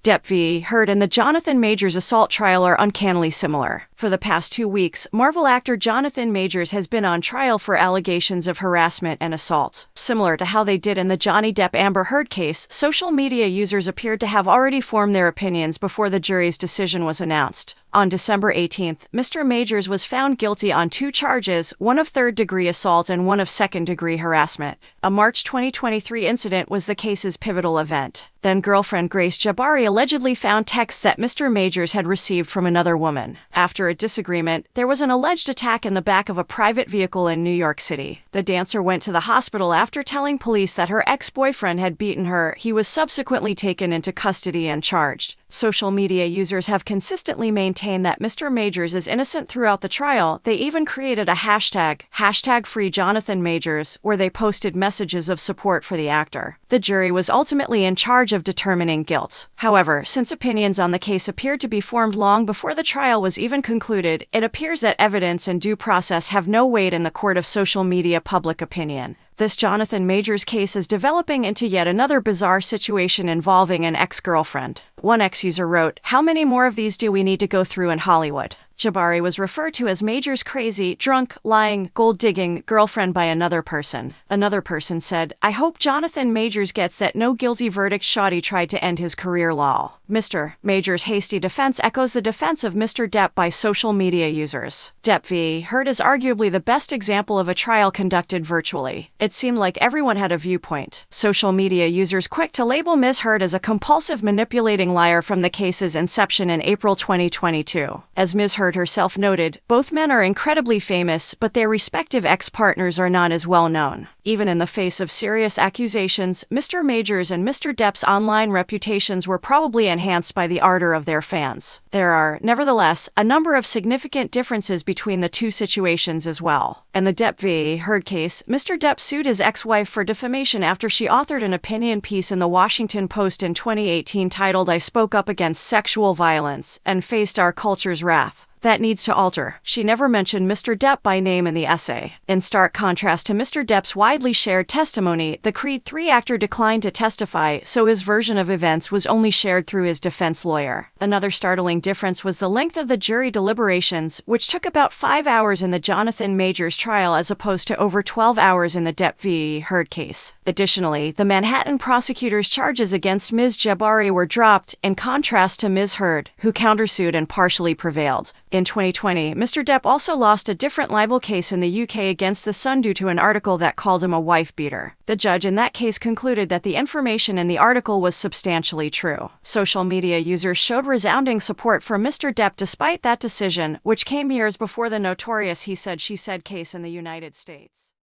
Depp v. Heard and the Jonathan Majors assault trial are uncannily similar. For the past 2 weeks, Marvel actor Jonathan Majors has been on trial for allegations of harassment and assault. Similar to how they did in the Johnny Depp Amber Heard case, social media users appeared to have already formed their opinions before the jury's decision was announced. On December 18th, Mr. Majors was found guilty on 2 charges, one of third-degree assault and one of second-degree harassment. A March 2023 incident was the case's pivotal event. Then-girlfriend Grace Jabari allegedly found texts that Mr. Majors had received from another woman. After a disagreement, there was an alleged attack in the back of a private vehicle in New York City. The dancer went to the hospital after telling police that her ex-boyfriend had beaten her. He was subsequently taken into custody and charged. Social media users have consistently maintained that Mr. Majors is innocent throughout the trial. They even created a hashtag #FreeJonathanMajors, where they posted messages of support for the actor. The jury was ultimately in charge of determining guilt. However, since opinions on the case appeared to be formed long before the trial was even concluded, it appears that evidence and due process have no weight in the court of social media public opinion. This Jonathan Majors case is developing into yet another bizarre situation involving an ex-girlfriend. One ex-user wrote, "How many more of these do we need to go through in Hollywood?" Jabari was referred to as Majors' crazy, drunk, lying, gold-digging girlfriend by another person. Another person said, "I hope Jonathan Majors gets that no guilty verdict. Shoddy tried to end his career lol." Mr. Majors' hasty defense echoes the defense of Mr. Depp by social media users. Depp v. Heard is arguably the best example of a trial conducted virtually. It seemed like everyone had a viewpoint. Social media users quick to label Ms. Heard as a compulsive manipulating liar from the case's inception in April 2022. As Ms. Heard herself noted, both men are incredibly famous, but their respective ex-partners are not as well known. Even in the face of serious accusations, Mr. Majors and Mr. Depp's online reputations were probably enhanced by the ardor of their fans. There are, nevertheless, a number of significant differences between the two situations as well. In the Depp v. Heard case, Mr. Depp sued his ex-wife for defamation after she authored an opinion piece in the Washington Post in 2018 titled "I Spoke Up Against Sexual Violence" and faced our culture's wrath. That needs to alter. She never mentioned Mr. Depp by name in the essay. In stark contrast to Mr. Depp's widely shared testimony, the Creed 3 actor declined to testify, so his version of events was only shared through his defense lawyer. Another startling difference was the length of the jury deliberations, which took about 5 hours in the Jonathan Majors trial as opposed to over 12 hours in the Depp v. Heard case. Additionally, the Manhattan prosecutor's charges against Ms. Jabari were dropped, in contrast to Ms. Heard, who countersued and partially prevailed. In 2020, Mr. Depp also lost a different libel case in the UK against The Sun due to an article that called him a wife-beater. The judge in that case concluded that the information in the article was substantially true. Social media users showed resounding support for Mr. Depp despite that decision, which came years before the notorious he said she said case in the United States.